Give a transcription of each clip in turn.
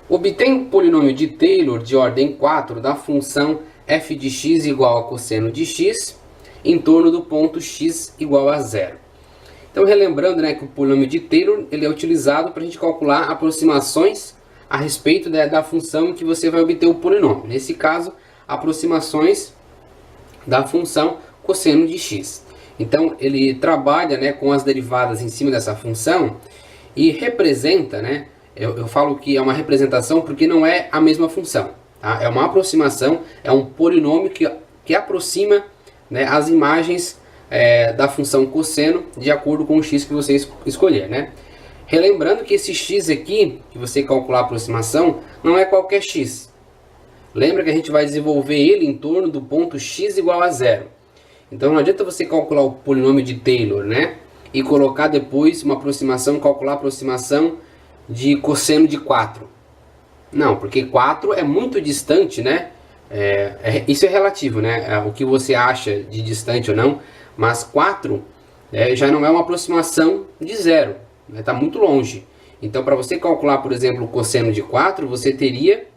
Obtém o polinômio de Taylor de ordem 4 da função f de x igual a cosseno de x em torno do ponto x igual a zero. Então, relembrando, né, que o polinômio de Taylor ele é utilizado para a gente calcular aproximações a respeito da função em que você vai obter o polinômio. Nesse caso, aproximações da função cosseno de x. Então, ele trabalha, né, com as derivadas em cima dessa função e representa, né, eu falo que é uma representação porque não é a mesma função. Tá? É uma aproximação, é um polinômio que aproxima, né, as imagens da função cosseno de acordo com o x que você escolher. Né? Relembrando que esse x aqui, que você calcular a aproximação, não é qualquer x. Lembra que a gente vai desenvolver ele em torno do ponto x igual a zero. Então não adianta você calcular o polinômio de Taylor, né, e colocar depois uma aproximação, calcular a aproximação de cosseno de 4. Não, porque 4 é muito distante, né? Isso é relativo, né? O que você acha de distante ou não, mas 4 já não é uma aproximação de zero, está muito longe. Então, para você calcular, por exemplo, o cosseno de 4, você teria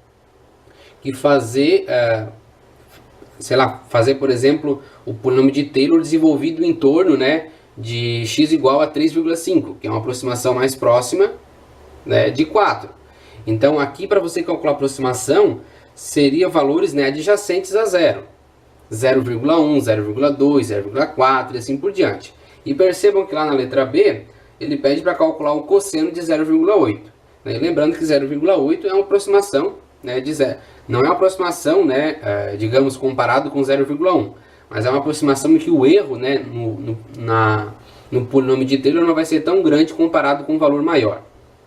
que fazer, fazer, por exemplo, o polinômio de Taylor desenvolvido em torno, né, de x igual a 3,5, que é uma aproximação mais próxima, né, de 4. Então, aqui para você calcular a aproximação, seria valores, né, adjacentes a zero. 0,1, 0,2, 0,4 e assim por diante. E percebam que lá na letra B, ele pede para calcular o cosseno de 0,8. Né? Lembrando que 0,8 é uma aproximação, né, de zero. Não é uma aproximação, né, digamos, comparado com 0,1. Mas é uma aproximação em que o erro, né, no polinômio de Taylor não vai ser tão grande comparado com um valor maior.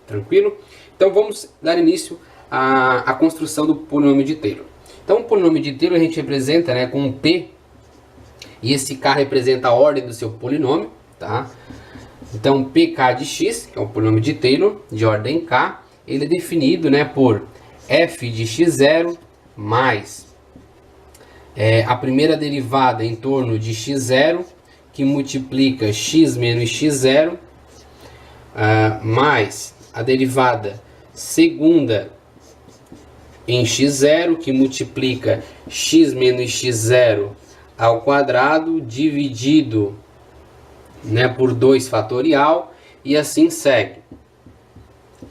Tranquilo? Então vamos dar início à construção do polinômio de Taylor. Então o polinômio de Taylor a gente representa, né, com um P, e esse K representa a ordem do seu polinômio, tá? Então PK de x, que é o polinômio de Taylor, de ordem K, ele é definido, né, por f de x0 mais a primeira derivada em torno de x0, que multiplica x menos x0, mais a derivada segunda em x0, que multiplica x menos x0 ao quadrado, dividido, né, por 2 fatorial, e assim segue.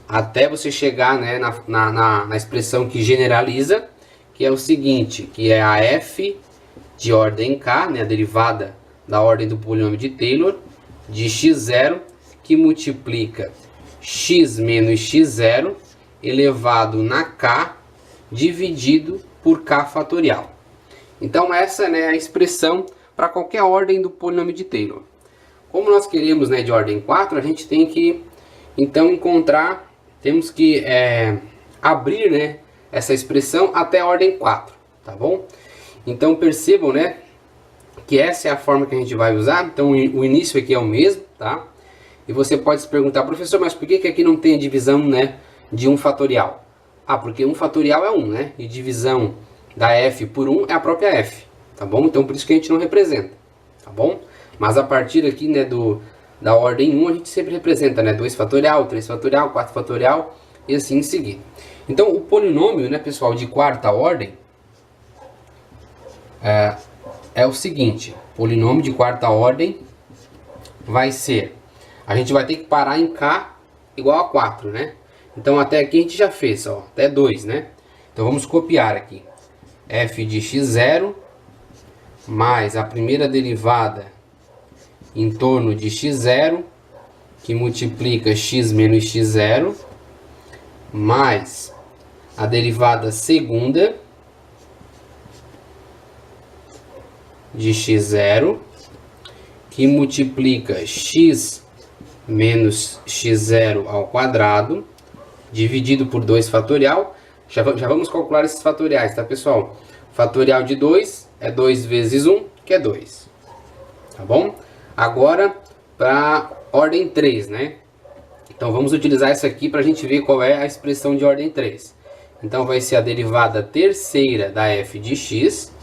Até você chegar, né, na expressão que generaliza, que é o seguinte, que é a f de ordem k, né, a derivada da ordem do polinômio de Taylor, de x0, que multiplica x menos x0 elevado na k dividido por k fatorial. Então essa, né, é a expressão para qualquer ordem do polinômio de Taylor. Como nós queremos, né, de ordem 4, a gente tem que então temos que abrir, né, essa expressão até a ordem 4, tá bom? Então percebam, né, que essa é a forma que a gente vai usar. Então o início aqui é o mesmo, tá? E você pode se perguntar, professor, mas por que aqui não tem a divisão, né, de 1 fatorial? Ah, porque 1 fatorial é 1, né? E divisão da f por 1 é a própria f, tá bom? Então por isso que a gente não representa, tá bom? Mas a partir aqui, né, da ordem 1, a gente sempre representa, né, 2 fatorial, 3 fatorial, 4 fatorial e assim em seguida. Então o polinômio, né, pessoal, de quarta ordem é o seguinte: polinômio de quarta ordem vai ser, a gente vai ter que parar em k igual a 4, né? Então até aqui a gente já fez, ó, até 2, né? Então vamos copiar aqui. F de x0 mais a primeira derivada em torno de x0, que multiplica x menos x0, mais a derivada segunda de x0, que multiplica x menos x0 ao quadrado, dividido por 2 fatorial. Já vamos calcular esses fatoriais, tá, pessoal? Fatorial de 2 é 2 vezes 1, que é 2. Tá bom? Agora, para ordem 3, né? Então, vamos utilizar isso aqui para a gente ver qual é a expressão de ordem 3. Então, vai ser a derivada terceira da f de x,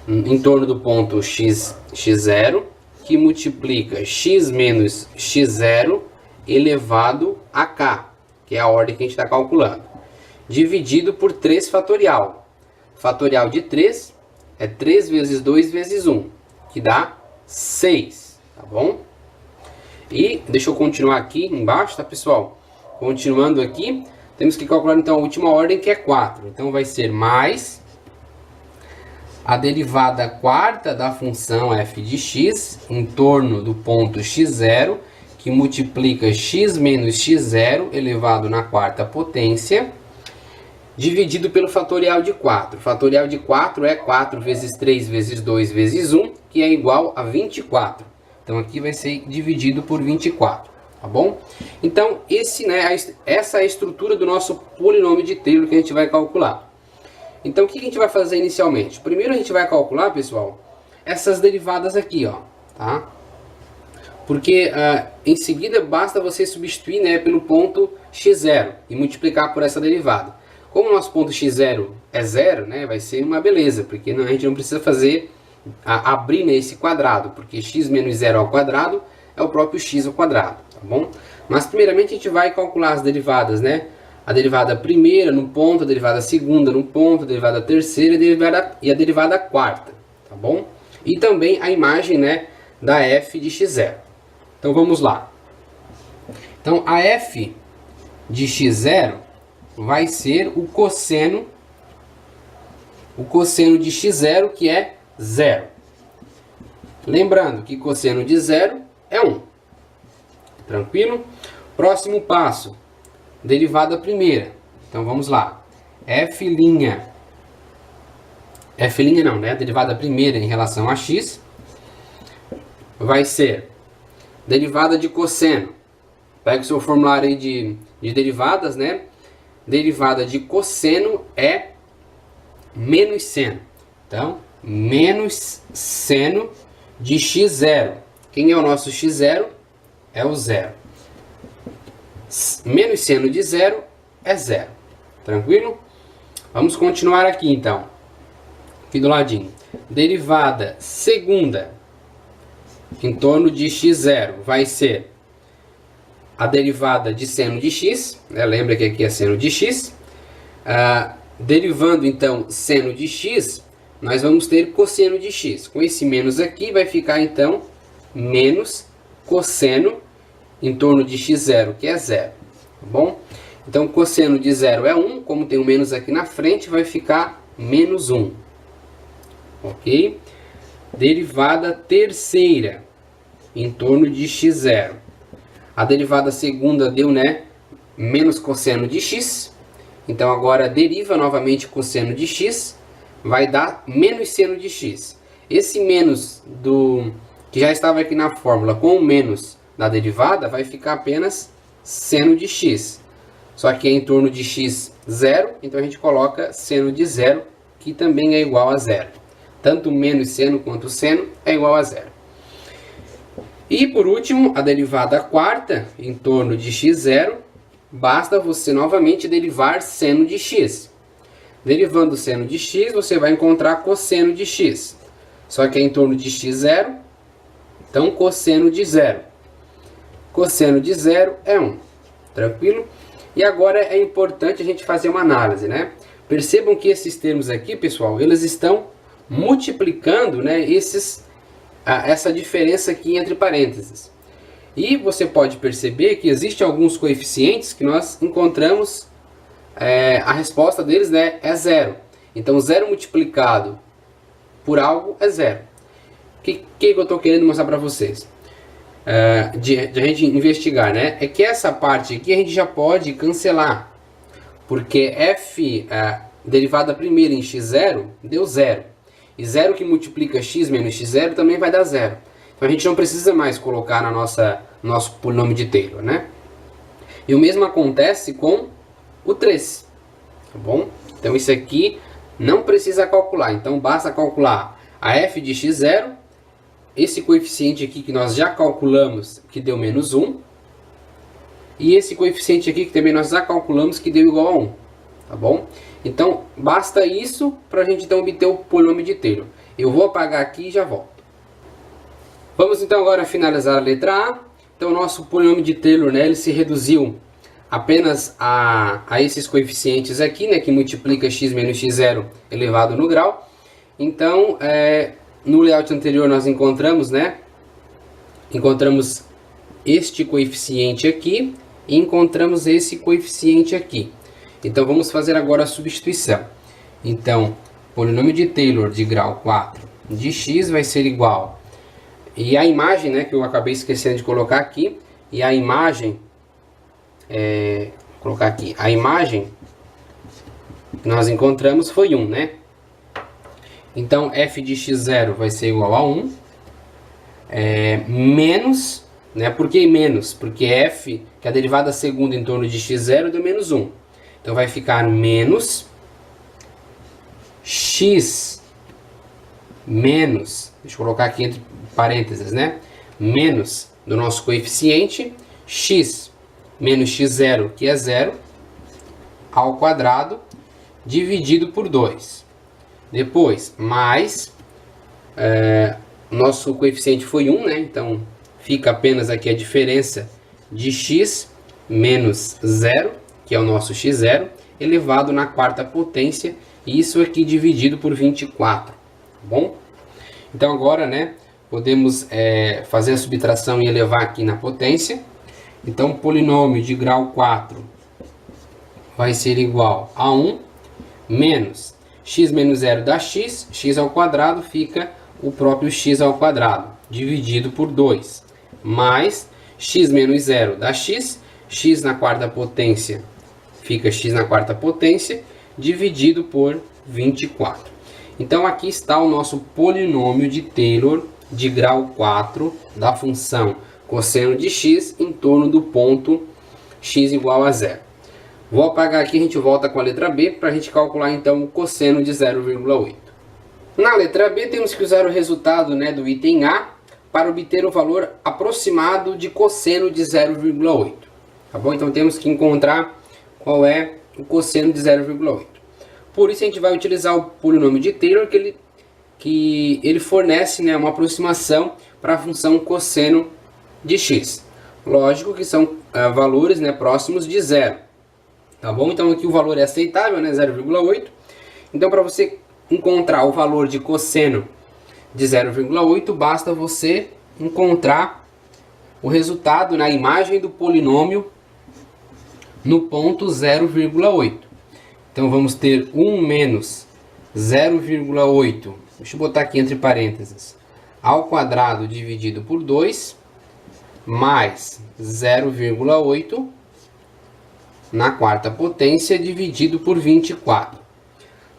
em torno do ponto x0, que multiplica x menos x0 elevado a k, que é a ordem que a gente está calculando. dividido por 3 fatorial. Fatorial de 3 é 3 vezes 2 vezes 1, que dá 6, tá bom? E deixa eu continuar aqui embaixo, tá, pessoal? Continuando aqui, temos que calcular então a última ordem, que é 4. Então vai ser mais a derivada quarta da função f de x em torno do ponto x0, que multiplica x menos x0 elevado na quarta potência, dividido pelo fatorial de 4. O fatorial de 4 é 4 vezes 3 vezes 2 vezes 1, que é igual a 24. Então aqui vai ser dividido por 24, tá bom? Então essa é a estrutura do nosso polinômio de Taylor que a gente vai calcular. Então o que a gente vai fazer inicialmente? Primeiro a gente vai calcular, pessoal, essas derivadas aqui, ó, tá? Porque em seguida basta você substituir, né, pelo ponto x0 e multiplicar por essa derivada. Como o nosso ponto x0 é 0, né, vai ser uma beleza, porque a gente não precisa fazer abrir nesse quadrado, porque x menos 0 ao quadrado é o próprio x ao quadrado, tá bom? Mas primeiramente a gente vai calcular as derivadas, né? A derivada primeira no ponto, a derivada segunda no ponto, a derivada terceira e a derivada quarta, tá bom? E também a imagem, né, da f de x0. Então vamos lá. Então a f de x0 vai ser o cosseno de x0, que é 0. Lembrando que cosseno de 0 é 1. Tranquilo? Próximo passo. Derivada primeira. Então vamos lá. F' não, né? A derivada primeira em relação a x vai ser derivada de cosseno. Pega o seu formulário aí de derivadas, né? Derivada de cosseno é menos seno. Então, menos seno de x0. Quem é o nosso x0? É o 0. Menos seno de 0 é 0. Tranquilo? Vamos continuar aqui então. Aqui do ladinho. Derivada segunda em torno de x0 vai ser a derivada de seno de x. Lembra que aqui é seno de x. Derivando então seno de x, nós vamos ter cosseno de x. Com esse menos aqui vai ficar então menos cosseno em torno de x0, que é 0, tá bom? Então, cosseno de 0 é 1, como tem um menos aqui na frente, vai ficar menos 1, ok? Derivada terceira em torno de x0. A derivada segunda deu, né, menos cosseno de x. Então, agora deriva novamente cosseno de x, vai dar menos seno de x. Esse menos que já estava aqui na fórmula com o menos da derivada vai ficar apenas seno de x. Só que é em torno de x 0, então a gente coloca seno de 0, que também é igual a 0. Tanto menos seno quanto seno é igual a 0. E por último, a derivada quarta em torno de x0, basta você novamente derivar seno de x. Derivando seno de x, você vai encontrar cosseno de x. Só que é em torno de x0, então cosseno de 0. Cosseno de 0 é 1. Tranquilo? E agora é importante a gente fazer uma análise, né? Percebam que esses termos aqui, pessoal, eles estão multiplicando, né, essa diferença aqui entre parênteses. E você pode perceber que existem alguns coeficientes que nós encontramos, a resposta deles, né, é 0. Então 0 multiplicado por algo é 0. O que eu estou querendo mostrar para vocês? De a gente investigar, né? É que essa parte aqui a gente já pode cancelar, porque f derivada primeira em x0 deu 0, e 0 que multiplica x menos x0 também vai dar 0. Então a gente não precisa mais colocar na nosso polinômio de Taylor, né? E o mesmo acontece com o 3, tá bom? Então isso aqui não precisa calcular, então basta calcular a f de x0, esse coeficiente aqui que nós já calculamos, que deu menos 1. E esse coeficiente aqui que também nós já calculamos, que deu igual a 1. Tá bom? Então, basta isso para a gente então obter o polinômio de Taylor. Eu vou apagar aqui e já volto. Vamos então agora finalizar a letra A. Então, o nosso polinômio de Taylor, né, ele se reduziu apenas a esses coeficientes aqui, né, que multiplica x menos x0 elevado no grau. Então, no layout anterior nós encontramos, né, encontramos este coeficiente aqui e encontramos esse coeficiente aqui. Então, vamos fazer agora a substituição. Então, polinômio de Taylor de grau 4 de x vai ser igual... E a imagem, né, que eu acabei esquecendo de colocar aqui, e a imagem... vou colocar aqui, a imagem que nós encontramos foi 1, né? Então, f de x0 vai ser igual a 1, menos, né? Por que menos? Porque f, que é a derivada segunda em torno de x0, deu menos 1. Então, vai ficar menos x menos, deixa eu colocar aqui entre parênteses, né? Menos do nosso coeficiente, x menos x0, que é 0, ao quadrado, dividido por 2. Depois, mais, nosso coeficiente foi 1, né? Então, fica apenas aqui a diferença de x menos 0, que é o nosso x0, elevado na quarta potência, e isso aqui dividido por 24, tá bom? Então, agora, né, podemos fazer a subtração e elevar aqui na potência. Então, polinômio de grau 4 vai ser igual a 1 menos x menos 0 dá x, x ao quadrado fica o próprio x ao quadrado, dividido por 2, mais x menos 0 dá x, x na quarta potência fica x na quarta potência, dividido por 24. Então, aqui está o nosso polinômio de Taylor de grau 4 da função cosseno de x em torno do ponto x igual a 0. Vou apagar aqui, a gente volta com a letra B para a gente calcular então o cosseno de 0,8. Na letra B temos que usar o resultado, né, do item A para obter o valor aproximado de cosseno de 0,8. Tá bom? Então temos que encontrar qual é o cosseno de 0,8. Por isso a gente vai utilizar o polinômio de Taylor que ele fornece, né, uma aproximação para a função cosseno de x. Lógico que são valores, né, próximos de 0. Tá bom? Então aqui o valor é aceitável, né, 0,8. Então, para você encontrar o valor de cosseno de 0,8, basta você encontrar o resultado na imagem do polinômio no ponto 0,8. Então vamos ter 1 menos 0,8, deixa eu botar aqui entre parênteses, ao quadrado dividido por 2, mais 0,8 na quarta potência dividido por 24.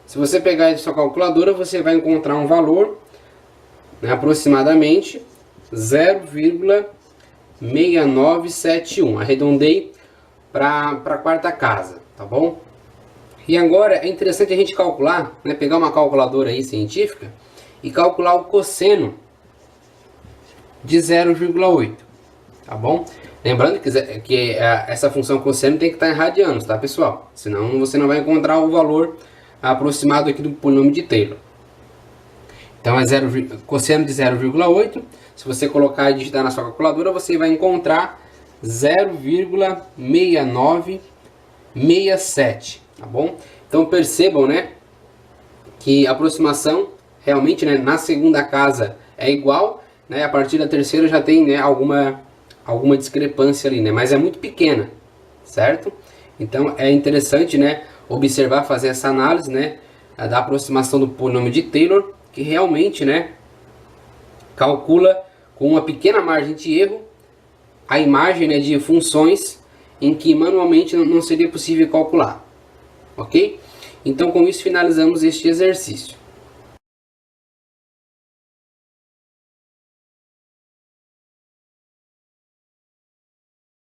Se você pegar a sua calculadora, você vai encontrar um valor, né, aproximadamente 0,6971. Arredondei para a quarta casa, tá bom? E agora é interessante a gente calcular, né, pegar uma calculadora aí científica e calcular o cosseno de 0,8, tá bom? Lembrando que essa função cosseno tem que estar em radianos, tá, pessoal? Senão você não vai encontrar o valor aproximado aqui do polinômio de Taylor. Então é cosseno de 0,8. Se você colocar e digitar na sua calculadora, você vai encontrar 0,6967, tá bom? Então percebam, né, que a aproximação realmente, né, na segunda casa é igual, né? A partir da terceira já tem, né, alguma discrepância ali, né? Mas é muito pequena, certo? Então é interessante, né, observar, fazer essa análise, né, da aproximação do polinômio de Taylor, que realmente, né, calcula com uma pequena margem de erro a imagem, né, de funções em que manualmente não seria possível calcular, ok? Então com isso finalizamos este exercício.